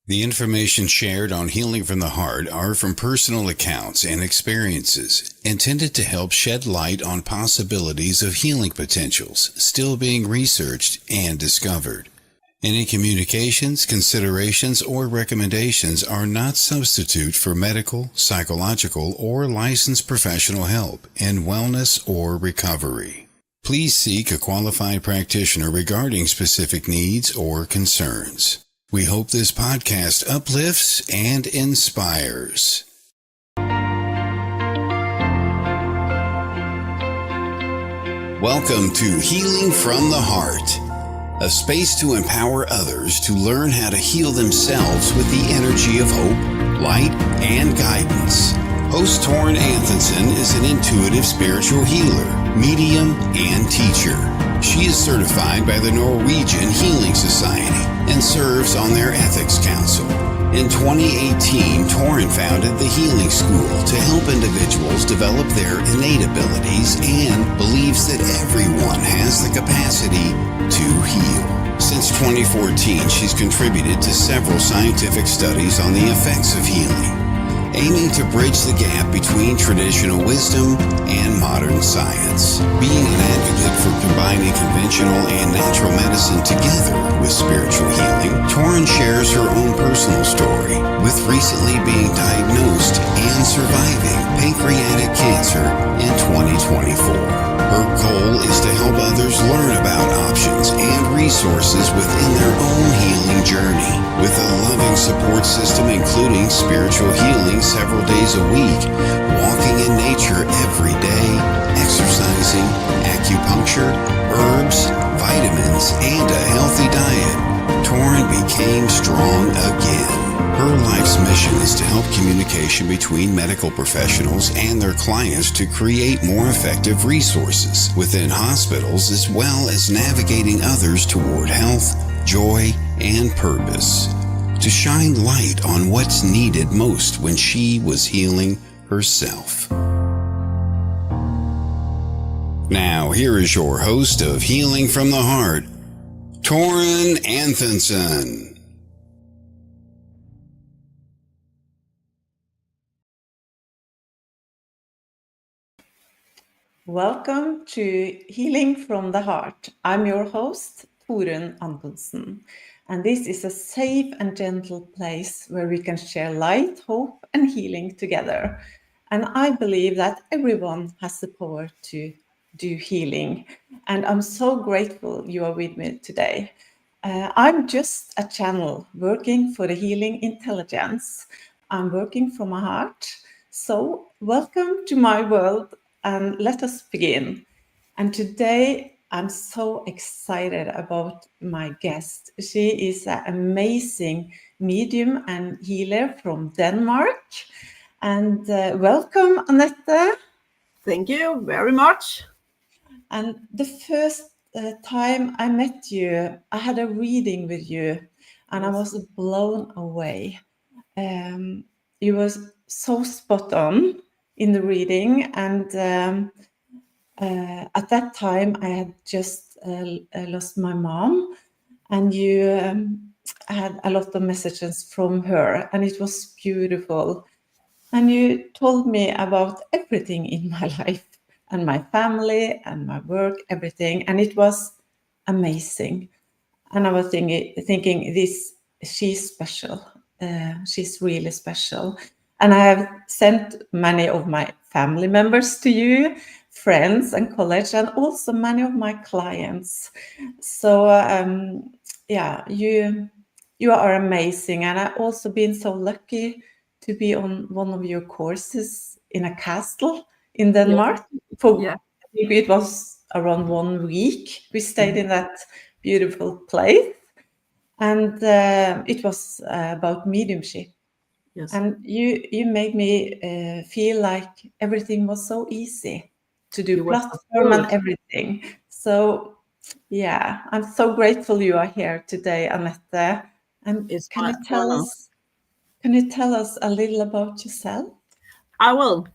The information shared on Healing from the Heart are from personal accounts and experiences intended to help shed light on possibilities of healing potentials still being researched and discovered. Any communications, considerations, or recommendations are not substitute for medical, psychological, or licensed professional help in wellness or recovery. Please seek a qualified practitioner regarding specific needs or concerns. We hope this podcast uplifts and inspires. Welcome to Healing from the Heart, a space to empower others to learn how to heal themselves with the energy of hope, light, and guidance. Host Torren Antonsen is an intuitive spiritual healer, medium, and teacher. She is certified by the Norwegian Healing Society and serves on their ethics council. In 2018, Torren founded the Healing School to help individuals develop their innate abilities and believes that everyone has the capacity to heal. Since 2014, she's contributed to several scientific studies on the effects of healing, aiming to bridge the gap between traditional wisdom and modern science. Being an advocate for combining conventional and natural medicine together with spiritual healing, Torren shares her own personal story with recently being diagnosed and surviving pancreatic cancer in 2024. Her goal is to help others learn about options and resources within their own healing journey. With a loving support system including spiritual healing several days a week, walking in nature every day, exercising, acupuncture, herbs, vitamins, and a healthy diet, Torren became strong again. Her life's mission is to help communication between medical professionals and their clients to create more effective resources within hospitals, as well as navigating others toward health, joy, and purpose. To shine light on what's needed most when she was healing herself. Now, here is your host of Healing from the Heart, Torren Antonsen. Welcome to Healing from the Heart. I'm your host, Torren Antonsen, and this is a safe and gentle place where we can share light, hope, and healing together. And I believe that everyone has the power to do healing, and I'm so grateful you are with me today. I'm just a channel working for the healing intelligence. I'm working from my heart. So, welcome to my world and let us begin. And today I'm so excited about my guest. She is an amazing medium and healer from Denmark. And welcome, Anette. Thank you very much. And the first time I met you, I had a reading with you, and I was blown away. You was so spot on in the reading, and at that time I had just lost my mom, and you had a lot of messages from her, and it was beautiful. And you told me about everything in my life and my family and my work, everything, and it was amazing. And I was thinking she's special. She's really special. And I have sent many of my family members to you, friends and colleagues, and also many of my clients. So yeah, you are amazing. And I've also been so lucky to be on one of your courses in a castle in Denmark. I think it was around 1 week. We stayed in that beautiful place. And it was about mediumship. Yes. And you made me feel like everything was so easy to do, platform and everything. So yeah, I'm so grateful you are here today, Anette. And can you tell us a little about yourself? I will.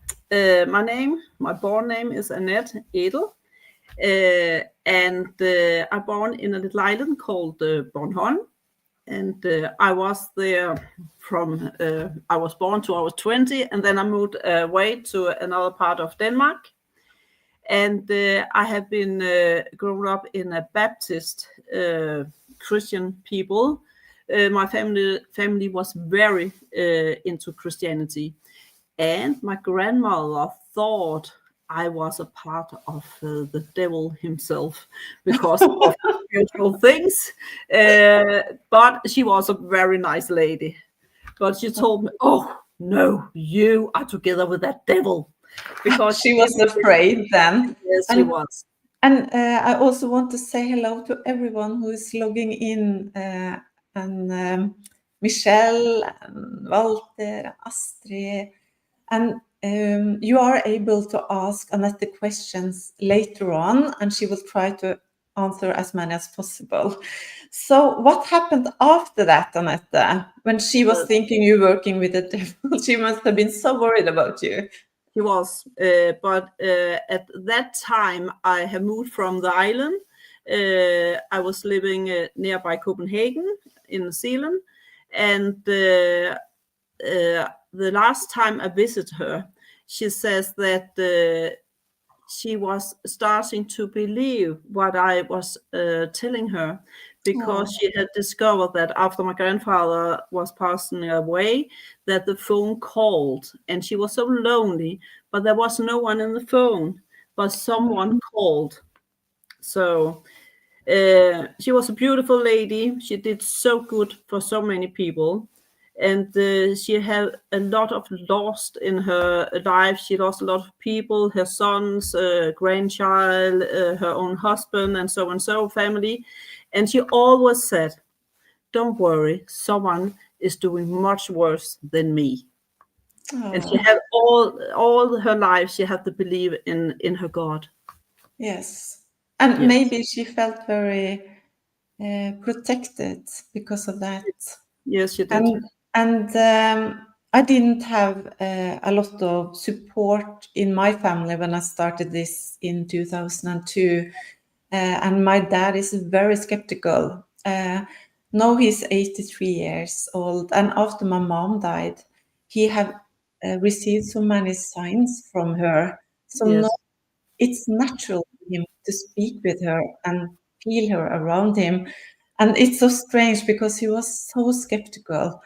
My born name is Anette Edel. And I'm born in a little island called Bornholm. I was there from I was born to I was 20, and then I moved away to another part of Denmark. And I have been grown up in a Baptist Christian people. My family was very into Christianity, and my grandmother thought I was a part of the devil himself because of spiritual things. But she was a very nice lady. But she told me, "Oh no, you are together with that devil," because she was afraid then. Yes, she was. And I also want to say hello to everyone who is logging in, and Michelle, and Walter, Astrid, and you are able to ask Anette the questions later on, and she will try to answer as many as possible. So what happened after that, Anette, when she was thinking you working with the devil? She must have been so worried about you. He was, but at that time I had moved from the island. I was living nearby Copenhagen in New Zealand, and the last time I visited her, she says that she was starting to believe what I was telling her, because she had discovered that after my grandfather was passing away, that the phone called, and she was so lonely, but there was no one in the phone, but someone called. So she was a beautiful lady. She did so good for so many people. And she had a lot of lost in her life. She lost a lot of people, her sons, grandchild, her own husband, and so family. And she always said, "Don't worry, someone is doing much worse than me." Oh. And she had all her life, she had to believe in her God. Yes. And Yes. maybe she felt very protected because of that. Yes, she did. And I didn't have a lot of support in my family when I started this in 2002. And my dad is very skeptical. Now he's 83 years old. And after my mom died, he have received so many signs from her. So Yes. now it's natural for him to speak with her and feel her around him. And it's so strange because he was so skeptical.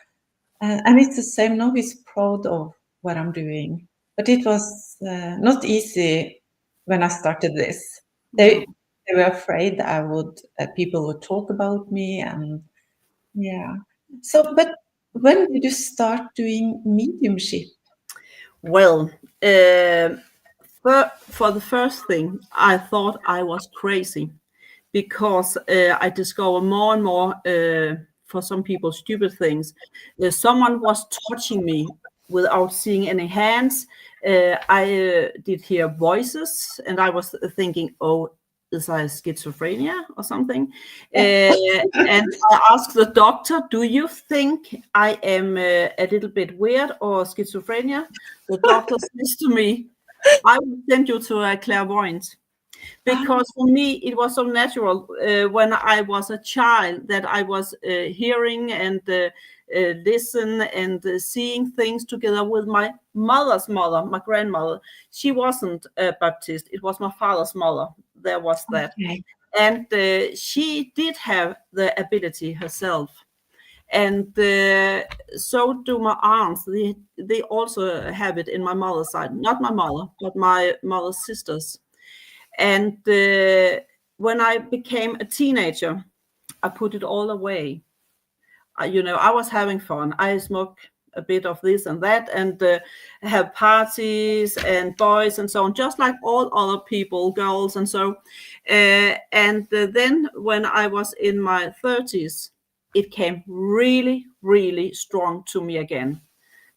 And it's the same now. He's proud of what I'm doing. But it was not easy when I started this. They were afraid I would people would talk about me, and yeah. So, but when did you start doing mediumship? Well, for the first thing, I thought I was crazy, because I discover more and more, for some people, stupid things. Someone was touching me without seeing any hands. I did hear voices, and I was thinking, "Oh, is I schizophrenia or something?" And I asked the doctor, "Do you think I am a little bit weird or schizophrenia?" The doctor says to me, "I will send you to a clairvoyant." Because for me, it was so natural when I was a child that I was hearing and listen and seeing things together with my mother's mother, my grandmother. She wasn't a Baptist. It was my father's mother. There was that. Okay. And she did have the ability herself. And so do my aunts. They also have it in my mother's side. Not my mother, but my mother's sisters. And when I became a teenager, I put it all away. I was having fun. I smoked a bit of this and that, and have parties and boys and so on, just like all other people, girls and so. And then when I was in my 30s, it came really, really strong to me again,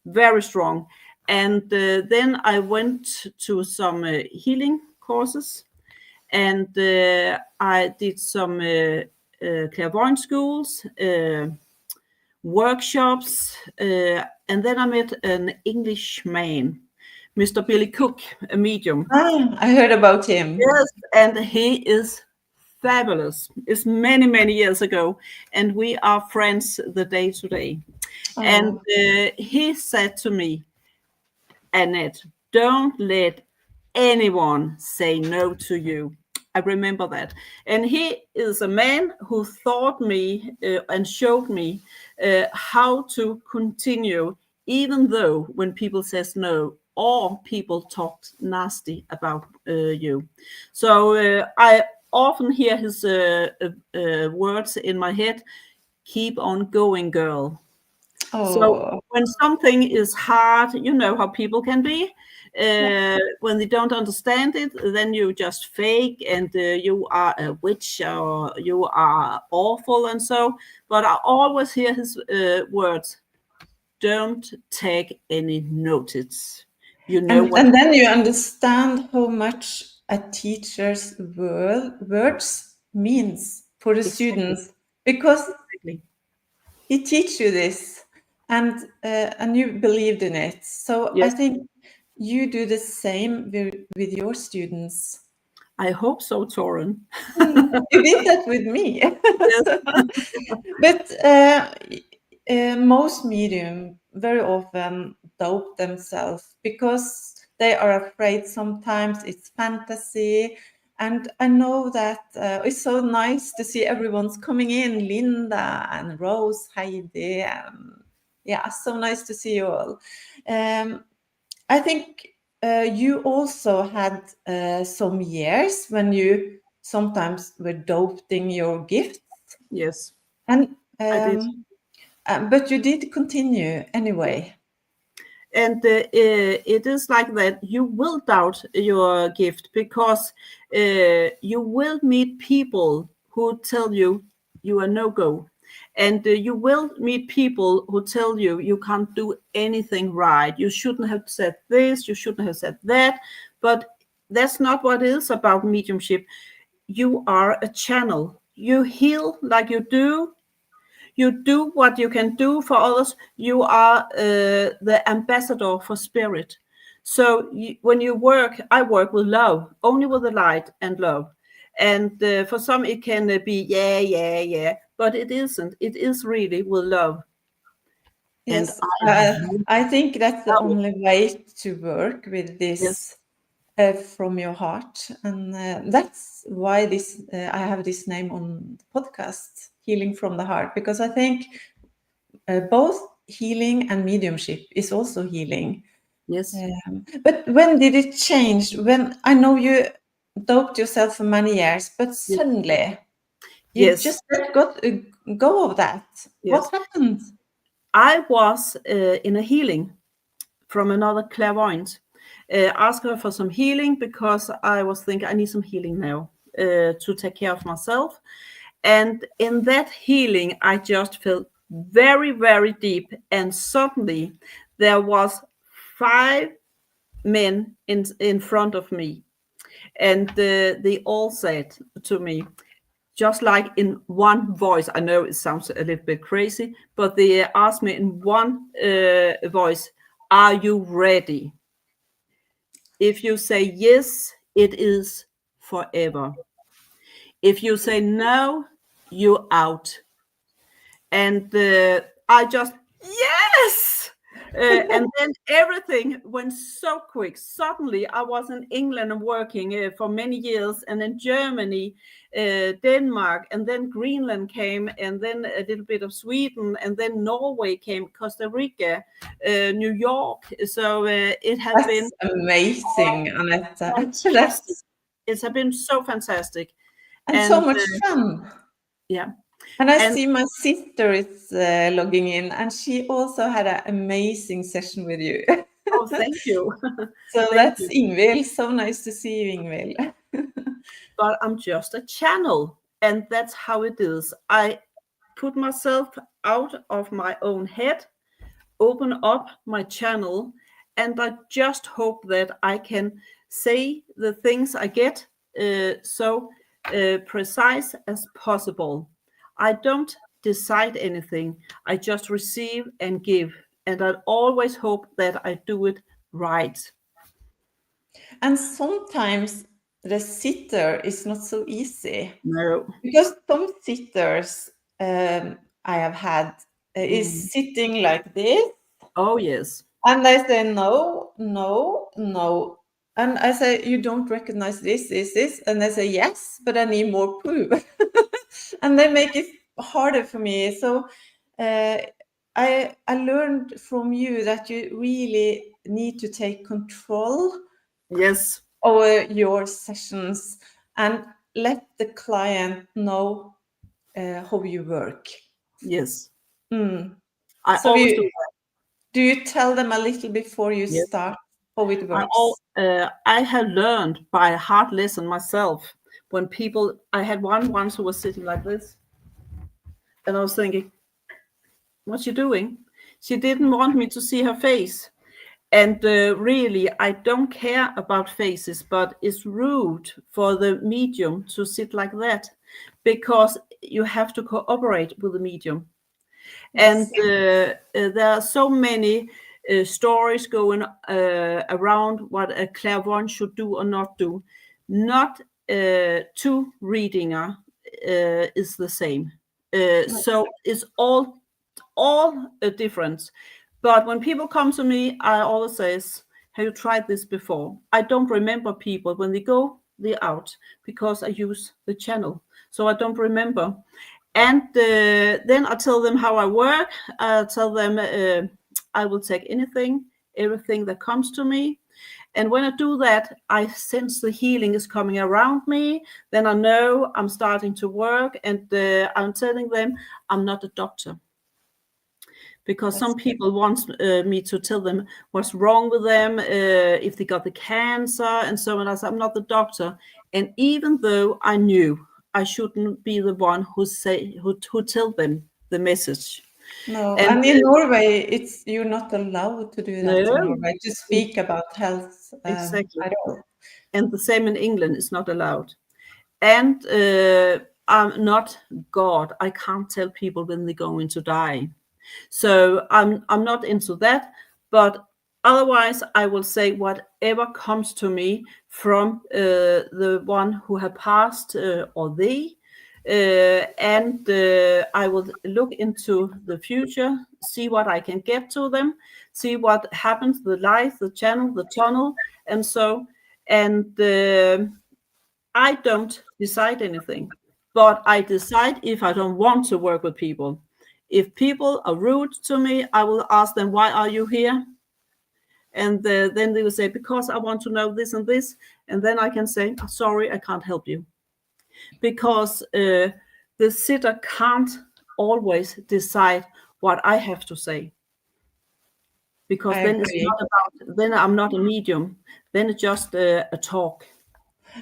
very strong. And then I went to some healing courses, and I did some clairvoyant schools, workshops, and then I met an Englishman, Mr. Billy Cook, a medium. I heard about him. Yes, and he is fabulous. It's many, many years ago, and we are friends the day today. And he said to me, Annette, don't let anyone say no to you. I remember that. And he is a man who taught me and showed me how to continue, even though when people says no or people talk nasty about you. So I often hear his words in my head, keep on going, girl. So when something is hard, you know how people can be. When they don't understand it, then you just fake and you are a witch or you are awful and so. But I always hear his words, don't take any notice. You know what? And then you understand how much a teacher's words means for the students, because he teach you this, and you believed in it. So Yes. I think you do the same with your students. I hope so, Torren. You did that with me. Yes. But most medium very often doubt themselves because they are afraid sometimes it's fantasy. And I know that it's so nice to see everyone's coming in, Linda and Rose, Heidi. Yeah, so nice to see you all. I think you also had some years when you sometimes were doubting your gifts. Yes, And I did. But you did continue anyway. And it is like that. You will doubt your gift because you will meet people who tell you you are no go. And you will meet people who tell you you can't do anything right. You shouldn't have said this, you shouldn't have said that. But that's not what it is about mediumship. You are a channel. You heal like you do. You do what you can do for others. You are the ambassador for spirit. So when you work, I work with love, only with the light and love. And for some, it can be, yeah, but it isn't. It is really with love. Yes, And I think that's the love it. only way to work with this from your heart. And that's why I have this name on the podcast, Healing from the Heart, because I think both healing and mediumship is also healing. Yes. But when did it change? When I know you doped yourself for many years, but suddenly you just let go of that. Yes. What happened? I was in a healing from another clairvoyant. Ask her for some healing because I was thinking I need some healing now to take care of myself. And in that healing, I just felt very, very deep. And suddenly there was 5 men in front of me. And they all said to me, just like in one voice, I know it sounds a little bit crazy, but they asked me in one voice, are you ready? If you say yes, it is forever. If you say no, you're out. And I just, yes! And then everything went so quick. Suddenly, I was in England and working for many years, and then Germany, Denmark, and then Greenland came, and then a little bit of Sweden, and then Norway came, Costa Rica, New York. So it has been amazing, Anette. fantastic. It has been so fantastic. And so much fun. Yeah. And I see my sister is logging in, and she also had an amazing session with you. Oh, thank you. So that's Ingvild. So nice to see you, Ingvild. But I'm just a channel, and that's how it is. I put myself out of my own head, open up my channel, and I just hope that I can say the things I get so precise as possible. I don't decide anything. I just receive and give. And I always hope that I do it right. And sometimes the sitter is not so easy. No. Because some sitters I have had is sitting like this. Oh, yes. And they say, no, no, no. And I say, you don't recognize this. And they say, yes, but I need more proof. And they make it harder for me. So I learned from you that you really need to take control Yes. over your sessions and let the client know how you work. Yes. Mm. I So always do that. do you tell them a little before you Yes. start how it works? I have learned by a hard lesson myself. When people, I had one once who was sitting like this, and I was thinking, what's she doing? She didn't want me to see her face. And really, I don't care about faces, but it's rude for the medium to sit like that because you have to cooperate with the medium. Yes. And there are so many stories going around what a clairvoyant should do or not do. Not two readinger is the same. So it's all a difference. But when people come to me, I always say, have you tried this before? I don't remember people. When they go, they're out because I use the channel. So I don't remember. And then I tell them how I work. I tell them I will take everything that comes to me. And when I do that, I sense the healing is coming around me. Then I know I'm starting to work. And I'm telling them I'm not a doctor. Because some people want me to tell them what's wrong with them, if they got the cancer and so on. I said, I'm not the doctor. And even though I knew I shouldn't be the one who tell them the message. No, and in Norway, you're not allowed to do that in No, Norway, to speak about health exactly. at all. And the same in England, it's not allowed. And I'm not God. I can't tell people when they're going to die. So I'm not into that, but otherwise I will say whatever comes to me from the one who have passed or they, and I will look into the future, see what I can get to them, see what happens, the light, the channel, the tunnel, and so, and I don't decide anything, but I decide if I don't want to work with people. If people are rude to me, I will ask them, why are you here? And then they will say, because I want to know this and this. And then I can say, sorry, I can't help you. Because the sitter can't always decide what I have to say. Because then it's not about, then I'm not a medium. Then it's just a talk.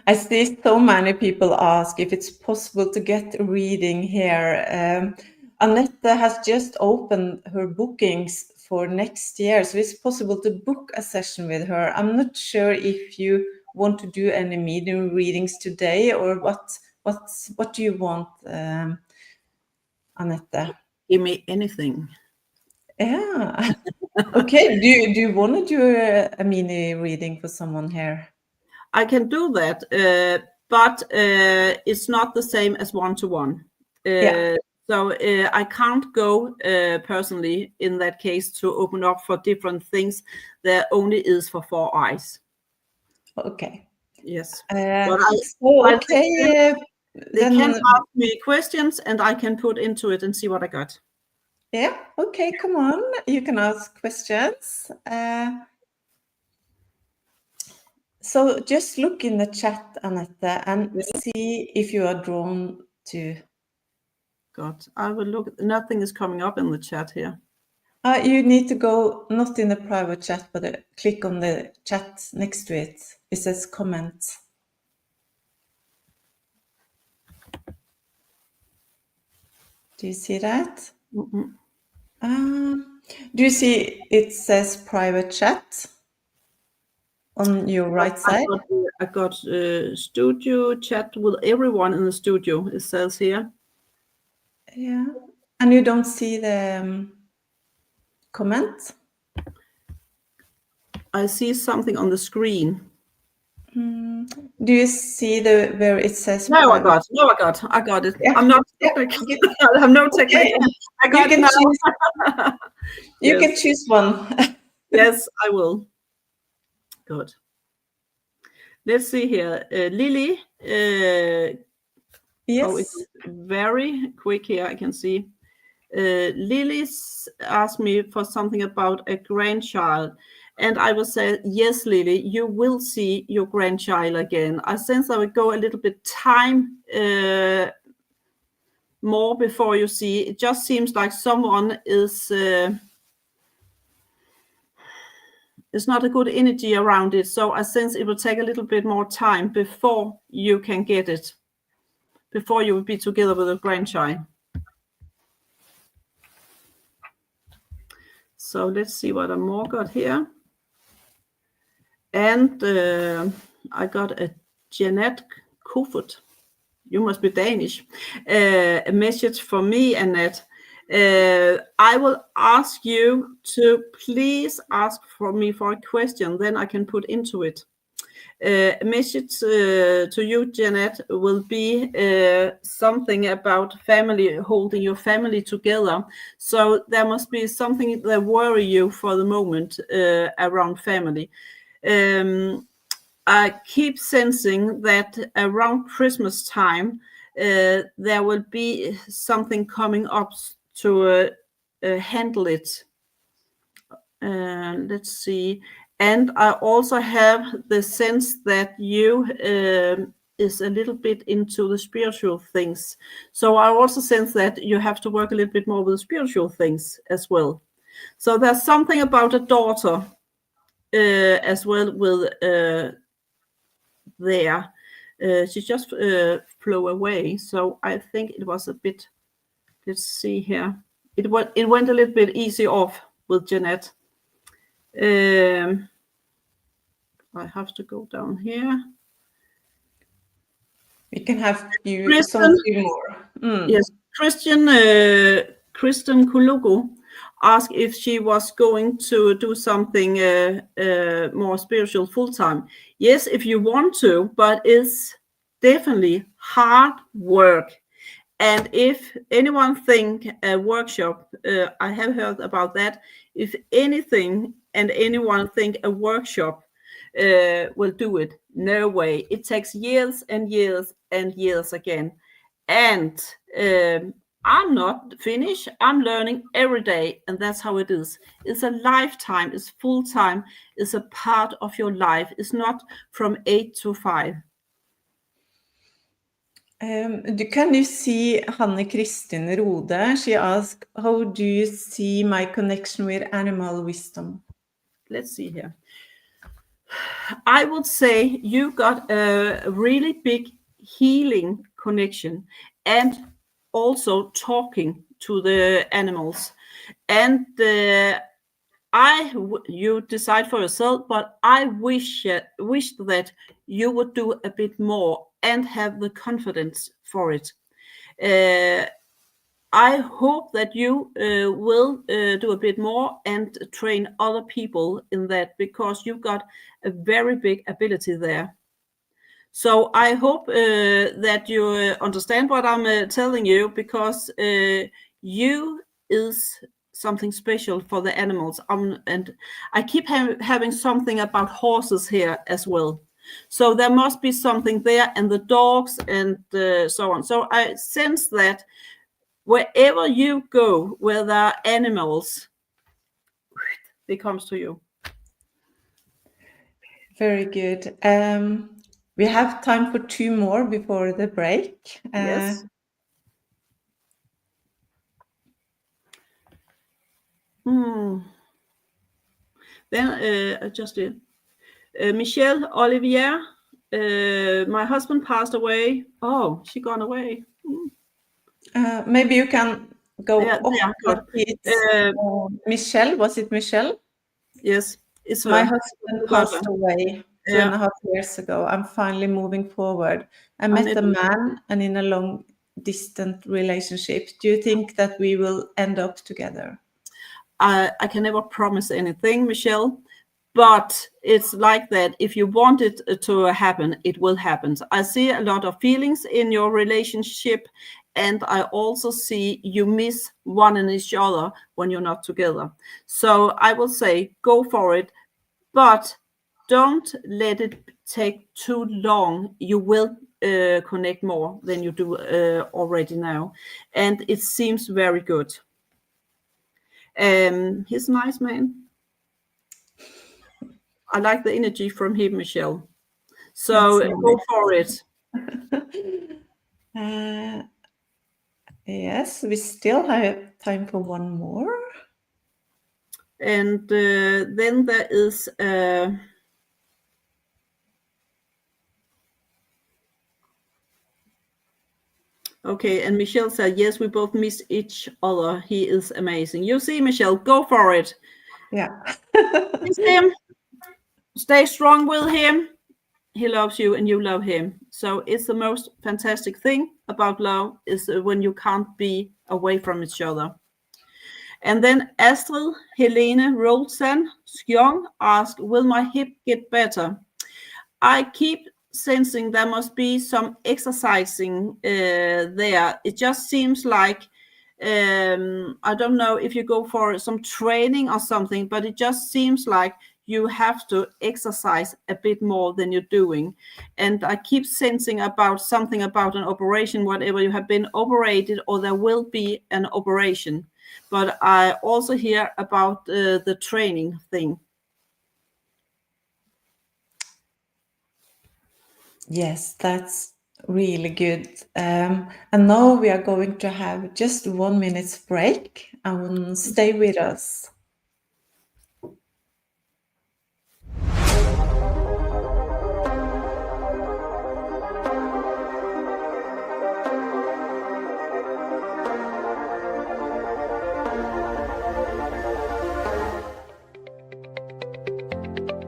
I see so many people ask if it's possible to get a reading here. Anette has just opened her bookings for next year, so it's possible to book a session with her. I'm not sure if you want to do any medium readings today, or what do you want, Anette? Give me anything. Yeah. Okay. Do you want to do a mini reading for someone here? I can do that, but it's not the same as one-to-one. Yeah. So I can't go personally in that case to open up for different things. There only is for 4 eyes. Okay. Yes. Okay. They can ask me questions and I can put into it and see what I got. Yeah. Okay. Come on. You can ask questions. So just look in the chat, Anette, and see if you are drawn to. God, I will look. Nothing is coming up in the chat here. You need to go not in the private chat, but click on the chat next to it. It says comments. Do you see that? Do you see it says private chat on your right side? I got studio chat with everyone in the studio. It says here. Yeah, and you don't see the comment? I see something on the screen. Do you see where it says No, I private? got it. Yeah. I'm not Yeah. technical. I'm no technical. Okay. I got it now. You can Yes. choose one. Yes, I will. Good. Let's see here. Lily. Oh, it's Yes. very quick here. I can see. Lily's asked me for something about a grandchild. And I will say, yes, Lily, you will see your grandchild again. I sense I would go a little bit time more before you see. It just seems like someone is there's not a good energy around it. So I sense it will take a little bit more time before you can get it, before you will be together with a grandchild. So let's see what I more got here. And I got a Jeanette Kofod. You must be Danish. A message for me, Annette. I will ask you to please ask for me for a question, then I can put into it. A message to you, Jeanette, will be something about family, holding your family together. So there must be something that worry you for the moment around family. I keep sensing that around Christmas time, there will be something coming up to handle it. Let's see. And I also have the sense that you is a little bit into the spiritual things. So I also sense that you have to work a little bit more with spiritual things as well. So there's something about a daughter as well with there. She just flew away. So I think it was a bit, let's see here. It went a little bit easy off with Jeanette. I have to go down here. We can have few more. Yes, Kristen Kulugu asked if she was going to do something more spiritual full time. Yes, if you want to, but it's definitely hard work. And if anyone think a workshop, I have heard about that. If anything and anyone think a workshop will do it, no way. It takes years and years and years again. And I'm not finished. I'm learning every day, and that's how it is. It's a lifetime. It's full time. It's a part of your life. It's not from 8 to 5. Can you see Hanne Kristin Rode? She asked, how do you see my connection with animal wisdom? Let's see here. I would say you got a really big healing connection and also talking to the animals. And you decide for yourself, but I wish that you would do a bit more and have the confidence for it. I hope that you will do a bit more and train other people in that, because you've got a very big ability there. So I hope that you understand what I'm telling you, because you is something special for the animals. And I keep having something about horses here as well. So there must be something there, and the dogs and so on. So I sense that wherever you go, where there are animals, it comes to you. Very good. We have time for 2 more before the break. Yes. Then I just did. Michelle Olivier, my husband passed away. Oh, she gone away. Maybe you can go good. Michelle, was it Michelle? Yes, it's her. My husband passed away 2.5 years ago. I'm finally moving forward. I met a man and in a long distant relationship. Do you think that we will end up together? I can never promise anything, Michelle, But it's like that. If you want it to happen, it will happen. I see a lot of feelings in your relationship, and I also see you miss one and each other when you're not together. So I will say, go for it, but don't let it take too long. You will connect more than you do already now, and it seems very good. He's a nice man. I like the energy from him, Michelle. So That's go for it. Yes, we still have time for one more. And then there is okay, and Michelle said, yes, we both miss each other. He is amazing. You see, Michelle, go for it. Yeah. Miss him. Stay strong with him. He loves you and you love him. So it's the most fantastic thing about love is when you can't be away from each other. And then Astrid Helene Rolsen Skjong asked, will my hip get better? I keep sensing there must be some exercising there. It just seems like, I don't know if you go for some training or something, but it just seems like you have to exercise a bit more than you're doing. And I keep sensing about something about an operation, whatever you have been operated or there will be an operation. But I also hear about the training thing. Yes, that's really good. And now we are going to have just 1 minute's break and stay with us.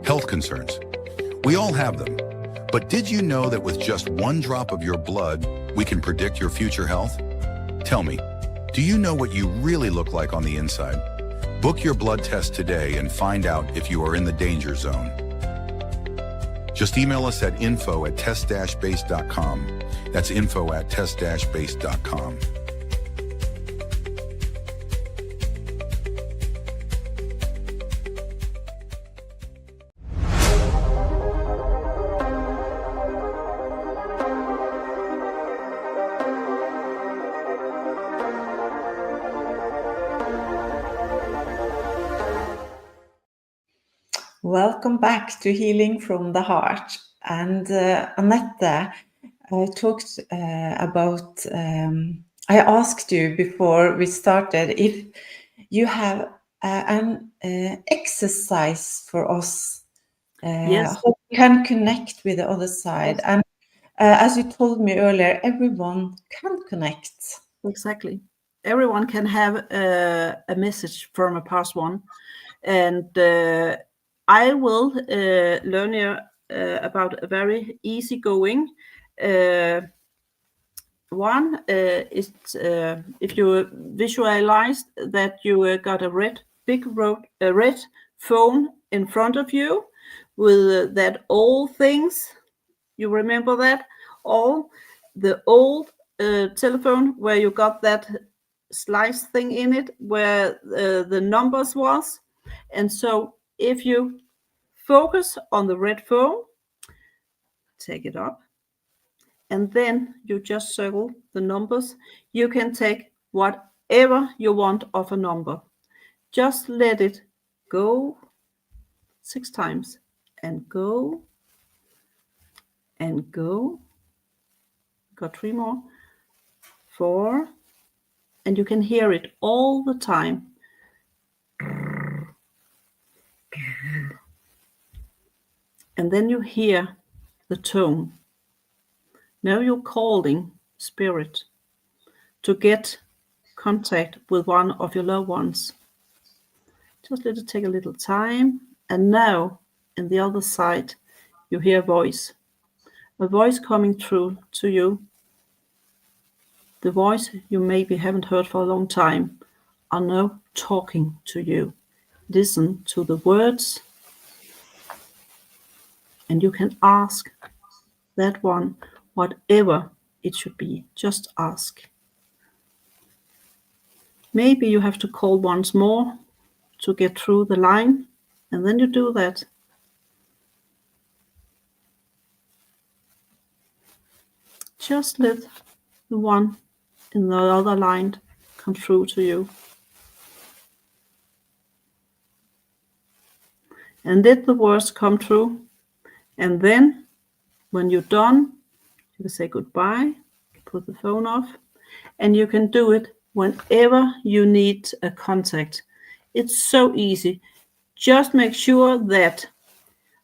Health concerns. We all have them. But did you know that with just one drop of your blood, we can predict your future health? Tell me, do you know what you really look like on the inside? Book your blood test today and find out if you are in the danger zone. Just email us at info@test-base.com. That's info@test-base.com. Welcome back to Healing from the Heart. And Anette, I talked about, I asked you before we started if you have an exercise for us, Yes. how we can connect with the other side. Yes. And as you told me earlier, everyone can connect. Exactly. Everyone can have a message from a past one. And I will learn you about a very easygoing one. Is if you visualize that you got a red phone in front of you with that old things. You remember that? All the old telephone where you got that slice thing in it where the numbers was. And so if you focus on the red phone, take it up, and then you just circle the numbers. You can take whatever you want of a number. Just let it go 6 times and go and go. Got 3 more. 4. And you can hear it all the time. And then you hear the tone. Now you're calling spirit to get contact with one of your loved ones. Just let it take a little time. And now, in the other side, you hear a voice coming through to you. The voice you maybe haven't heard for a long time are now talking to you. Listen to the words and you can ask that one whatever it should be. Just ask. Maybe you have to call once more to get through the line, and then you do that. Just let the one in the other line come through to you. And let the words come through. And then, when you're done, you can say goodbye, put the phone off, and you can do it whenever you need a contact. It's so easy. Just make sure that,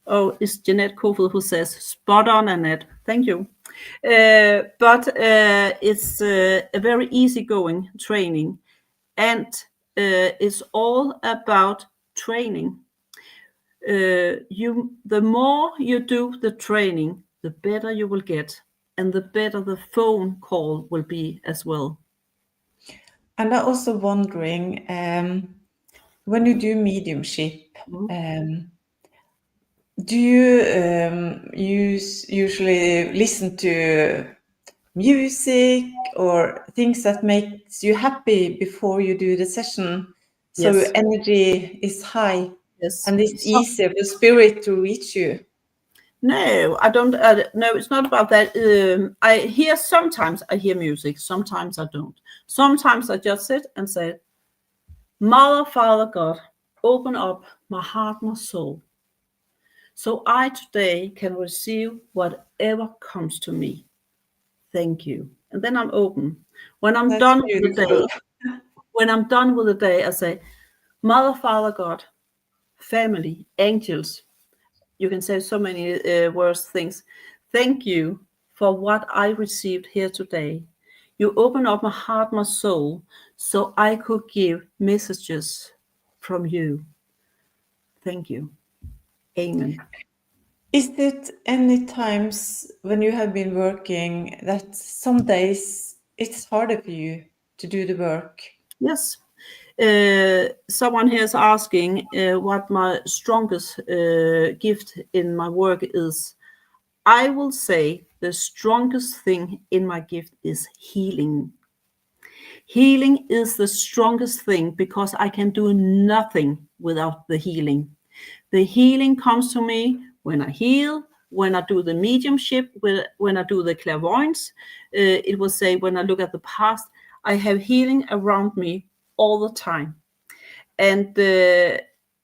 it's Jeanette Kofod who says, spot on, Annette. Thank you. But it's a very easygoing training, and it's all about training. The more you do the training, the better you will get, and the better the phone call will be as well. And I'm also wondering, when you do mediumship, do you usually listen to music or things that makes you happy before you do the session, so Yes. energy is high? Yes. And it's easier for spirit to reach you? No, I don't. No, it's not about that. Sometimes I hear music, sometimes I don't. Sometimes I just sit and say, Mother, Father, God, open up my heart, my soul, so I today can receive whatever comes to me. Thank you. And then I'm open. When I'm done with the day, I say, Mother, Father, God, family, angels. You can say so many worse things. Thank you for what I received here today. You open up my heart, my soul, so I could give messages from you. Thank you. Amen. Is it any times when you have been working that some days it's harder for you to do the work? Yes. Someone here is asking what my strongest gift in my work is. I will say the strongest thing in my gift is healing. Healing is the strongest thing because I can do nothing without the healing. The healing comes to me when I heal, when I do the mediumship, when I do the clairvoyance. It will say when I look at the past, I have healing around me all the time. And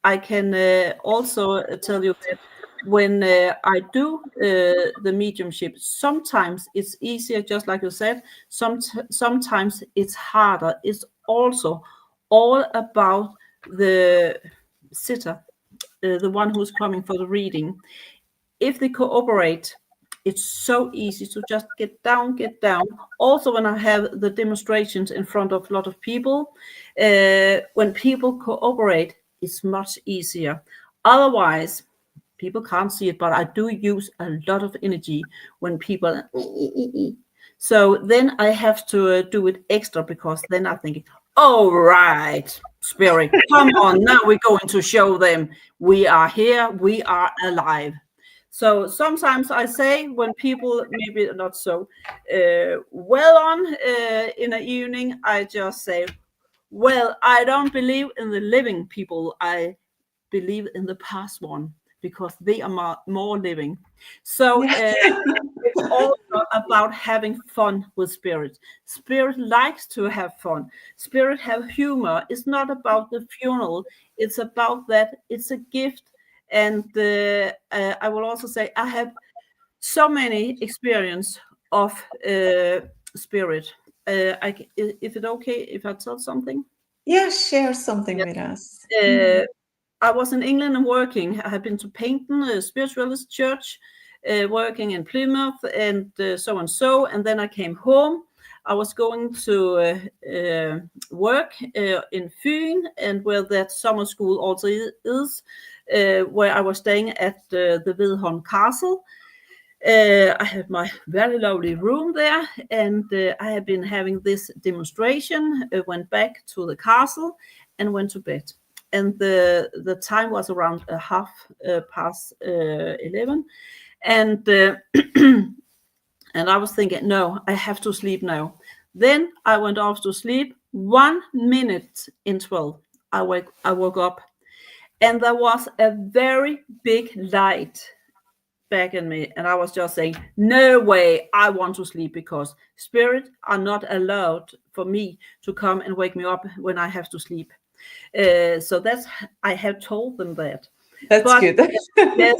I can also tell you that when I do the mediumship, sometimes it's easier, just like you said. Sometimes it's harder. It's also all about the sitter, the one who's coming for the reading. If they cooperate, it's so easy to just get down. Also, when I have the demonstrations in front of a lot of people, when people cooperate, it's much easier. Otherwise, people can't see it, but I do use a lot of energy when people. So then I have to do it extra, because then I think, all right, spirit, come on, now we're going to show them we are here, we are alive. So sometimes I say, when people maybe not so well on in an evening, I just say, well, I don't believe in the living people. I believe in the past one, because they are more living. So it's also about having fun with spirit. Spirit likes to have fun. Spirit have humor. It's not about the funeral. It's about that it's a gift. And I will also say I have so many experience of spirit. Is it okay if I tell something? Yeah, share something with us. I was in England and working. I had been to Paynton, a spiritualist church, working in Plymouth, and so and so. And then I came home. I was going to work in Fyn, and where that summer school also is, where I was staying at the Vidholm Castle. I had my very lovely room there, and I had been having this demonstration, went back to the castle and went to bed. and the time was around past 11, and and I was thinking, no, I have to sleep now. Then I went off to sleep. 1 minute in 12, I woke up, and there was a very big light back in me, and I was just saying, no way, I want to sleep, because spirits are not allowed for me to come and wake me up when I have to sleep. So that's, I have told them that. That's good. Yes,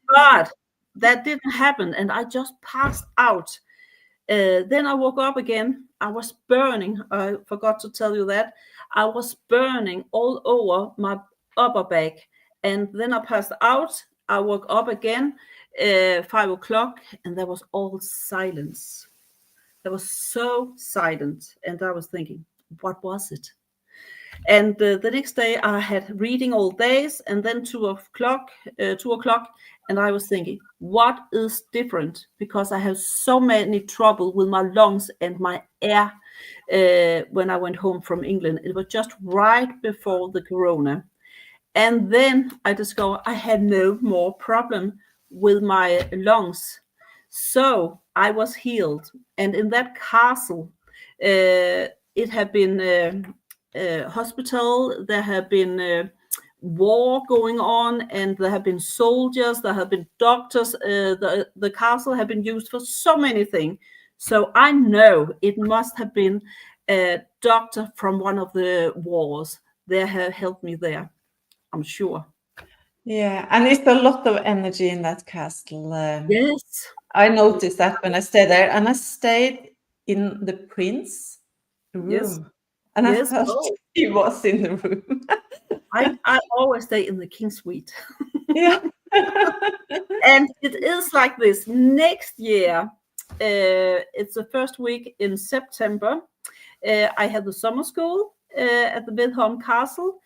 but that didn't happen, and I just passed out. Then I woke up again. I was burning. I forgot to tell you that. I was burning all over my upper back. And then I passed out. I woke up again, 5 o'clock, and there was all silence. There was so silent. And I was thinking, what was it? And the next day I had reading all days, and then 2 o'clock, and I was thinking, what is different? Because I have so many trouble with my lungs and my air when I went home from England. It was just right before the corona. And then I discovered I had no more problem with my lungs. So I was healed. And in that castle, it had been hospital, there have been war going on, and there have been soldiers, there have been doctors. The castle have been used for so many things. So I know it must have been a doctor from one of the wars. They have helped me there, I'm sure. Yeah, and it's a lot of energy in that castle. Yes. I noticed that when I stayed there, and I stayed in the prince room. Yes. And Yes. I felt he was in the room. I always stay in the king suite. Yeah. And it is like this. Next year, it's the first week in September. I had the summer school at the Vidholm Castle,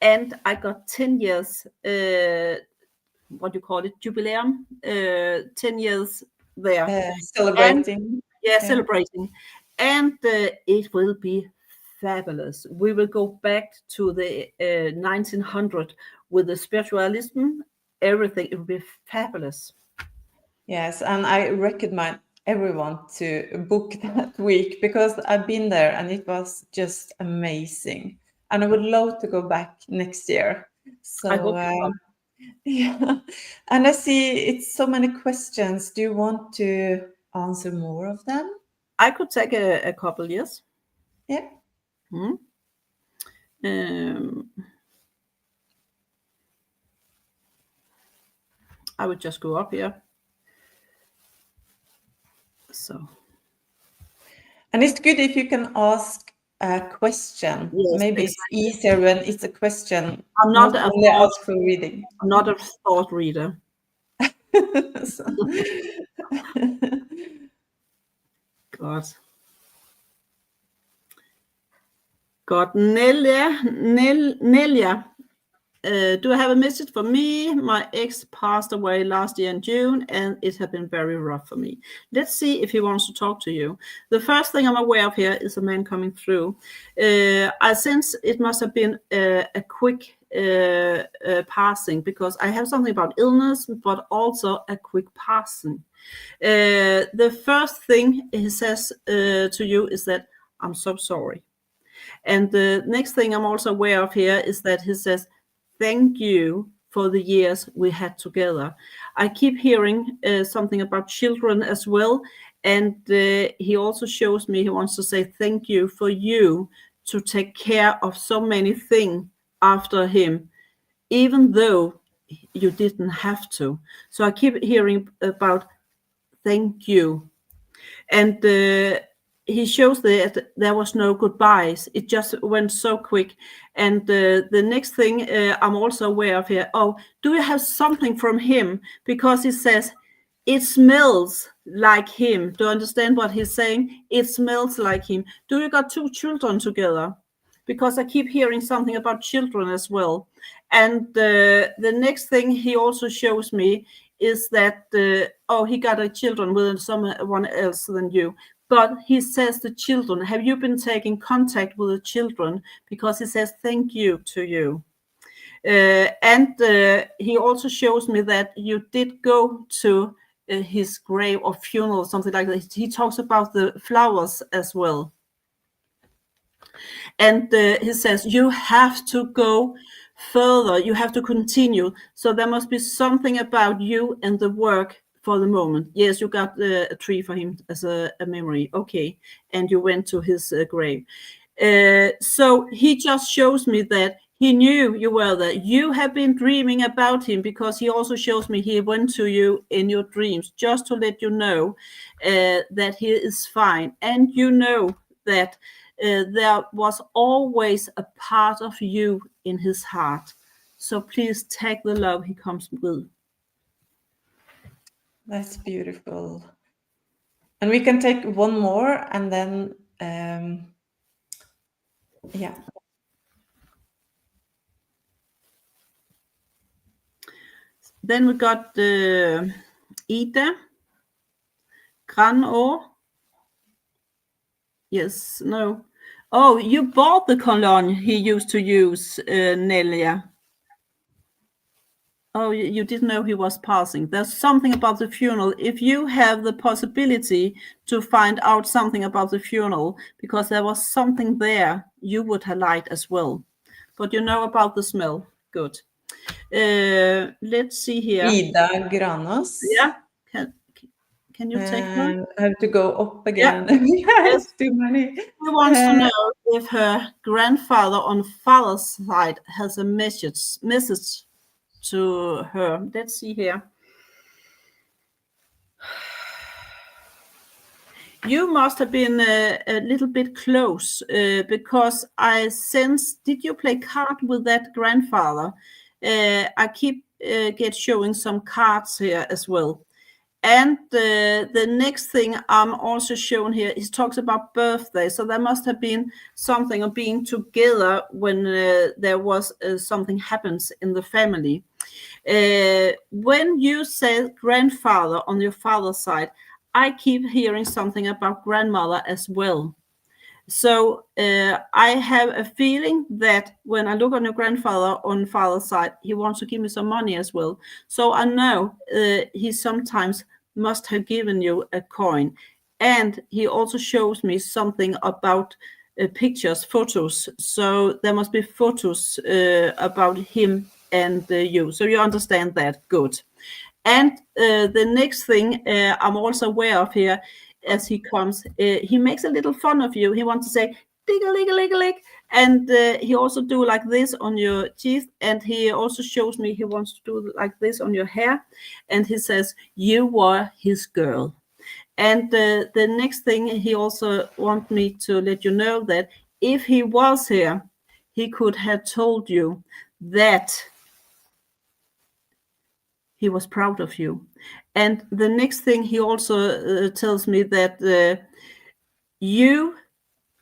and I got 10 years, what do you call it, jubileum, 10 years there. Celebrating. And, celebrating. And it will be fabulous. We will go back to the 1900 with the spiritualism, everything. It will be fabulous. Yes, and I recommend everyone to book that week, because I've been there and it was just amazing. And I would love to go back next year. So I hope you will. yeah, and I see it's so many questions. Do you want to answer more of them? I could take a couple, yes. Yeah. I would just go up here. So. And it's good if you can ask a question. Yes, maybe exactly. It's easier when it's a question. I'm not only ask for reading. I'm not a thought reader. God, Nelia. Do I have a message for me? My ex passed away last year in June, and it has been very rough for me. Let's see if he wants to talk to you. The first thing I'm aware of here is a man coming through. I sense it must have been a quick passing, because I have something about illness, but also a quick passing. The first thing he says to you is that, I'm so sorry. And the next thing I'm also aware of here is that he says, thank you for the years we had together. I keep hearing something about children as well. And he also shows me he wants to say thank you for you to take care of so many things after him, even though you didn't have to. So I keep hearing about thank you. And he shows that there was no goodbyes. It just went so quick. And the next thing I'm also aware of here, do you have something from him? Because he says, it smells like him. Do you understand what he's saying? It smells like him. Do you got 2 children together? Because I keep hearing something about children as well. And the next thing he also shows me is that, he got a children with someone else than you. But he says the children, have you been taking contact with the children? Because he says thank you to you. And he also shows me that you did go to his grave or funeral, something like that. He talks about the flowers as well. And he says, you have to go further, you have to continue. So there must be something about you and the work for the moment. Yes, you got a tree for him as a memory. Okay. And you went to his grave. So he just shows me that he knew you were there. You have been dreaming about him, because he also shows me he went to you in your dreams, just to let you know that he is fine. And you know that there was always a part of you in his heart. So please take the love he comes with. That's beautiful. And we can take one more, and then yeah. Then we got Ida Granå. Yes, no. Oh, you bought the cologne he used to use, Nelia. Oh, you didn't know he was passing. There's something about the funeral. If you have the possibility to find out something about the funeral, because there was something there you would have liked as well. But you know about the smell. Good. Let's see here. Ida Granås. Yeah. Can you take her? I have to go up again. Yeah. Yes, too many. She wants to know if her grandfather on father's side has a message to her. Let's see here. You must have been a little bit close, because I sense, did you play card with that grandfather? I keep get showing some cards here as well. And the next thing I'm also shown here, he talks about birthday. So there must have been something of being together when there was something happens in the family. When you say grandfather on your father's side, I keep hearing something about grandmother as well. So I have a feeling that when I look on your grandfather on father's side, he wants to give me some money as well. So I know he sometimes must have given you a coin. And he also shows me something about pictures, photos. So there must be photos about him and you. So you understand that. Good. And the next thing I'm also aware of here, as he comes, he makes a little fun of you. He wants to say, dig-a-lig-a-lig-a-lig. And he also do like this on your teeth. And he also shows me he wants to do like this on your hair. And he says, you were his girl. And the next thing, he also wants me to let you know that if he was here, he could have told you that he was proud of you. And the next thing, he also tells me that you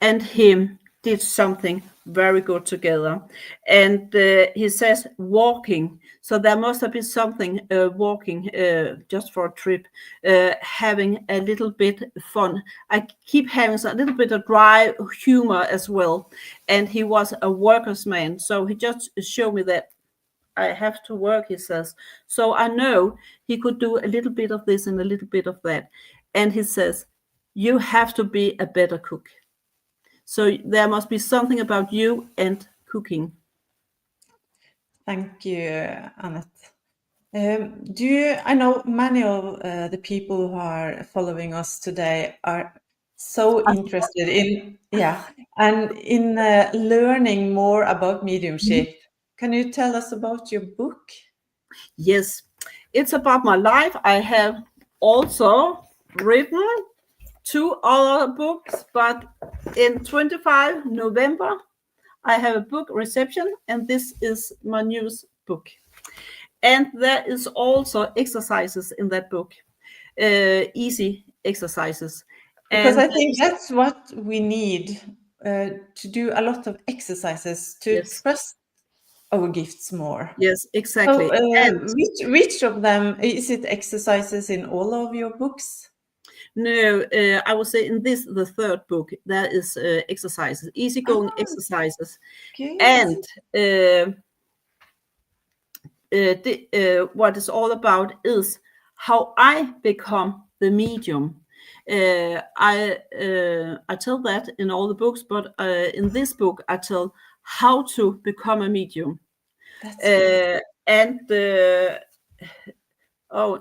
and him did something very good together. And he says walking. So there must have been something walking just for a trip, having a little bit fun. I keep having a little bit of dry humor as well. And he was a worker's man. So he just showed me that I have to work, he says. So I know he could do a little bit of this and a little bit of that. And he says, you have to be a better cook. So there must be something about you and cooking. Thank you, Anette. I know many of the people who are following us today are so interested in learning more about mediumship. Can you tell us about your book? Yes, it's about my life. I have also written 2 other books, but in 25 November, I have a book reception, and this is my newest book. And there is also exercises in that book, easy exercises. Because I think that's what we need, to do a lot of exercises to trust our gifts more. Yes, exactly. So, and which of them, is it exercises in all of your books? No, I would say in this, the third book, there is exercises, easygoing exercises. Okay. And what it's all about is how I become the medium. I tell that in all the books, but in this book I tell how to become a medium. That's good. And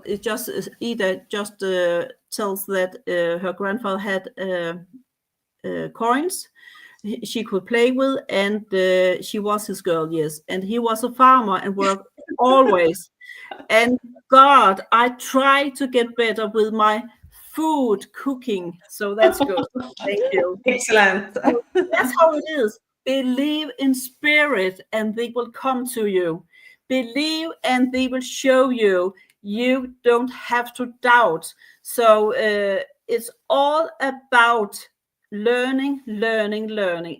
it just Ida just tells that her grandfather had coins she could play with, and she was his girl, yes. And he was a farmer and worked always. And God, I try to get better with my food cooking. So that's good. Thank you. Excellent. So that's how it is. Believe in spirit and they will come to you. Believe and they will show you. You don't have to doubt. So it's all about learning.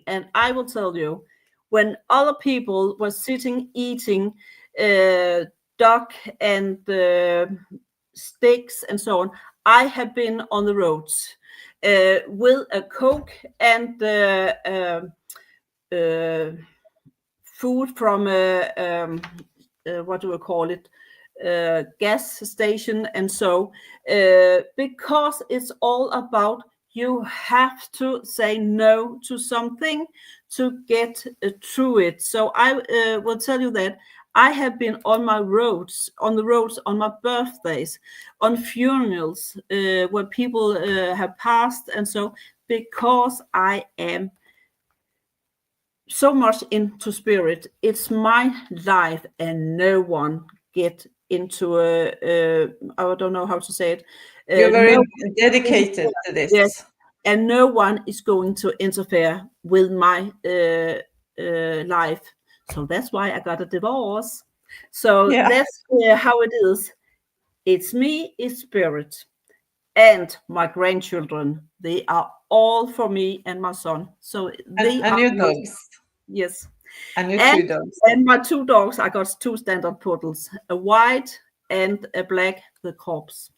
And I will tell you, when other people were sitting eating duck and steaks and so on, I have been on the roads with a Coke and food from what do we call it, gas station, and so because it's all about you have to say no to something to get through it. So I will tell you that I have been on the roads on my birthdays, on funerals where people have passed, and so because I am so much into spirit, it's my life, and no one get into I don't know how to say it. You're very dedicated to this. Yes, and no one is going to interfere with my life. So that's why I got a divorce. So that's how it is. It's me, it's spirit, and my grandchildren. They are all for me and my son. So they and are your dogs. Yes. And your 2 dogs. And my 2 dogs, I got 2 standard poodles, a white and a black, the corpse.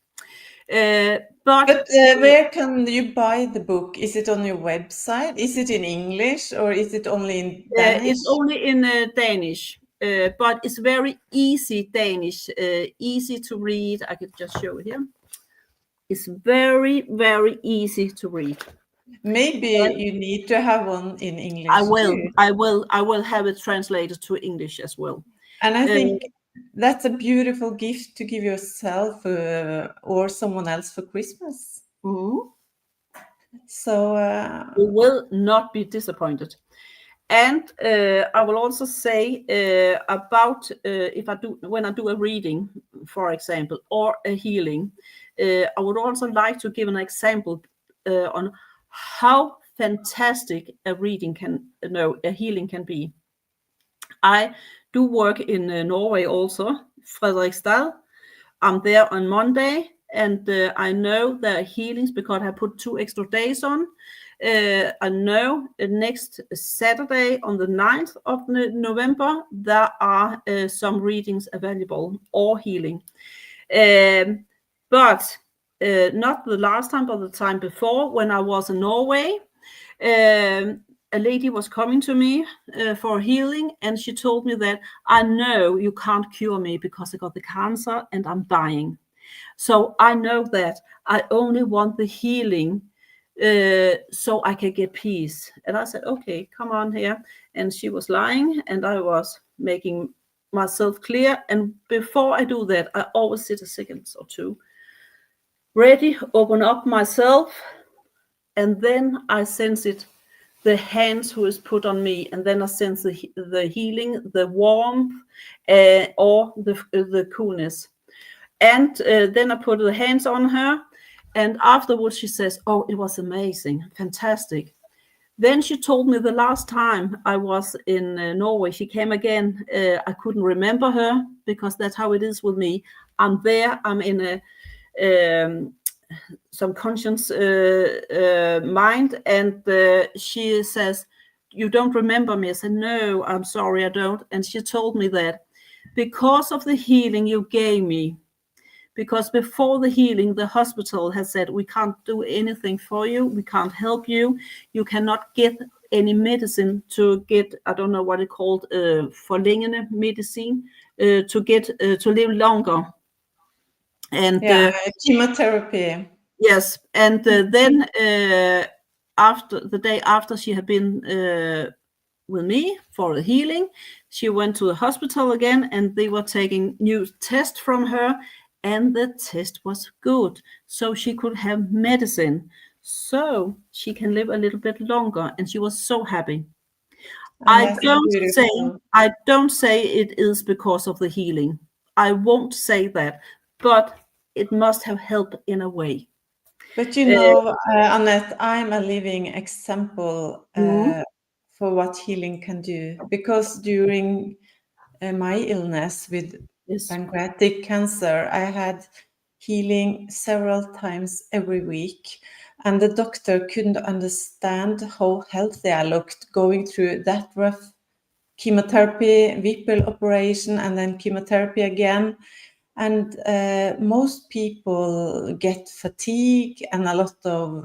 But where can you buy the book? Is it on your website? Is it in English or is it only in Danish? It's only in Danish, but it's very easy Danish, easy to read. I could just show it here. It's very, very easy to read. Maybe you need to have one in English. I will. Too. I will have it translated to English as well. And I think that's a beautiful gift to give yourself or someone else for Christmas. Mm-hmm. So you will not be disappointed. And I will also say about when I do a reading, for example, or a healing, I would also like to give an example on how fantastic a healing can be. I do work in Norway also, Fredrikstad. I'm there on Monday, and I know there are healings because I put 2 extra days on. I know next Saturday on the 9th of November, there are some readings available or healing. But not the last time, but the time before when I was in Norway, a lady was coming to me for healing, and she told me that I know you can't cure me because I got the cancer and I'm dying. So I know that I only want the healing so I can get peace. And I said, okay, come on here. And she was lying, and I was making myself clear. And before I do that, I always sit a second or 2, ready, open up myself, and then I sense it, the hands who is put on me, and then I sense the healing, the warmth, or the coolness. And then I put the hands on her, and afterwards she says, oh, it was amazing, fantastic. Then she told me the last time I was in Norway, she came again. I couldn't remember her because that's how it is with me. I'm there, I'm in some conscious mind, and she says, you don't remember me? I said, no, I'm sorry, I don't. And she told me that because of the healing you gave me, because before the healing, the hospital has said, we can't do anything for you. We can't help you. You cannot get any medicine to get, I don't know what it's called, forlængende medicine, to live longer. And chemotherapy. yes, and then after the day after she had been with me for the healing, she went to the hospital again, and they were taking new tests from her, and the test was good, so she could have medicine, so she can live a little bit longer, and she was so happy. I don't say it is because of the healing. I won't say that, but it must have helped in a way. But you know, Anette, I'm a living example for what healing can do, because during my illness with pancreatic cancer, I had healing several times every week, and the doctor couldn't understand how healthy I looked going through that rough chemotherapy, Whipple operation, and then chemotherapy again. And most people get fatigue and a lot of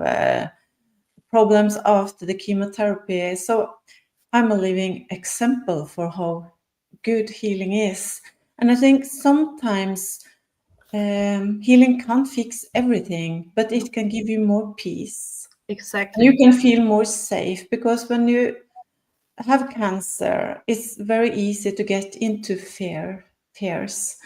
problems after the chemotherapy. So I'm a living example for how good healing is. And I think sometimes healing can't fix everything, but it can give you more peace. Exactly. You can feel more safe, because when you have cancer, it's very easy to get into fears.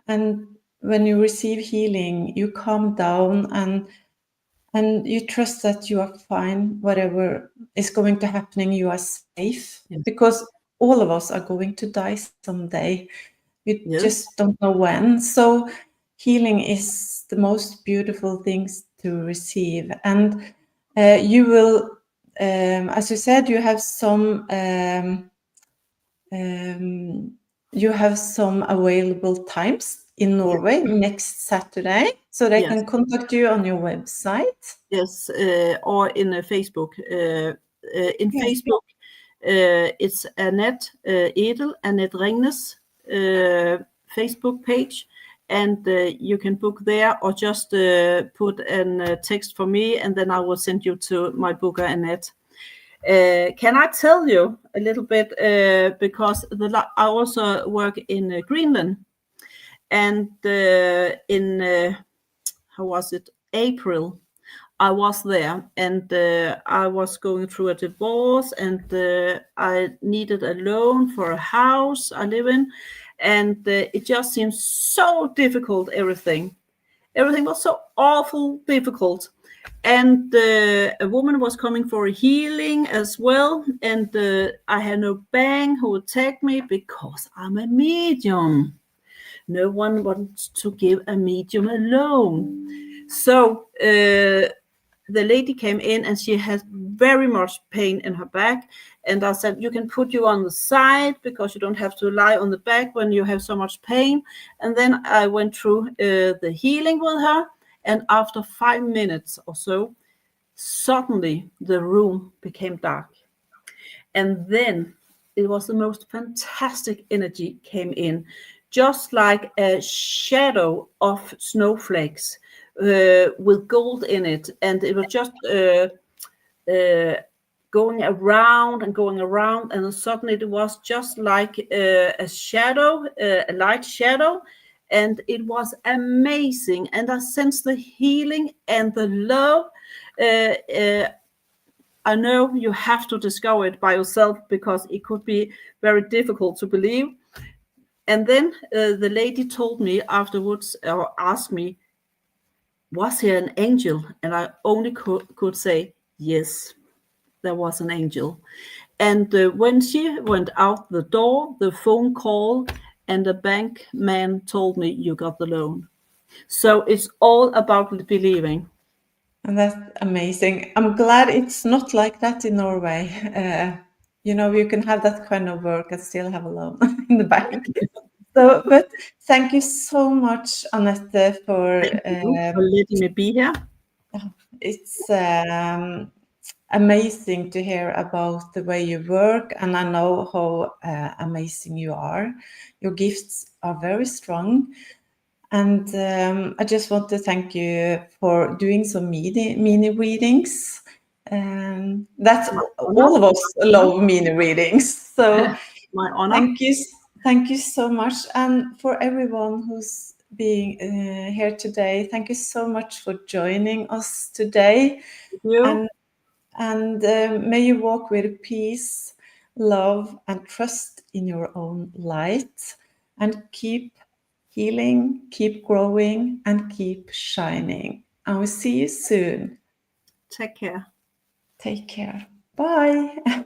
And when you receive healing, you calm down and you trust that you are fine. Whatever is going to happen, you are safe, because all of us are going to die someday. We just don't know when. So healing is the most beautiful things to receive. And you will, as you said, you have some available times in Norway next Saturday, so they can contact you on your website. Yes, or in Facebook. Facebook, it's Anette Edel, Anette Ringnes Facebook page, and you can book there, or just put a text for me, and then I will send you to my booker, Annette. Can I tell you a little bit, because I also work in Greenland, and in how was it, April, I was there, and I was going through a divorce, and I needed a loan for a house I live in, and it just seemed so difficult. Everything was so awful difficult. And a woman was coming for a healing as well, and I had no bank who would take me, because I'm a medium. No one wants to give a medium a loan. So the lady came in, and she had very much pain in her back, and I said, you can put you on the side, because you don't have to lie on the back when you have so much pain. And then I went through the healing with her, and after 5 minutes or so, suddenly the room became dark, and then it was the most fantastic energy came in, just like a shadow of snowflakes with gold in it, and it was just going around and going around, and suddenly it was just like a shadow, a light shadow, and it was amazing. And I sensed the healing and the love. I know you have to discover it by yourself, because it could be very difficult to believe. And then the lady told me afterwards, or asked me, was he an angel? And I only could say, yes, there was an angel. And when she went out the door, the phone call, and the bank man told me, you got the loan. So it's all about believing. And that's amazing. I'm glad it's not like that in Norway. You can have that kind of work and still have a loan in the bank. So, but thank you so much, Anette, for letting me be here. It's amazing to hear about the way you work, and I know how amazing you are. Your gifts are very strong, and I just want to thank you for doing some mini readings. That's all of us love mini readings. So My honor. thank you so much. And for everyone who's being here today, thank you so much for joining us today. Thank you. And may you walk with peace, love, and trust in your own light, and keep healing, keep growing, and keep shining. And we'll see you soon. Take care. Take care. Bye.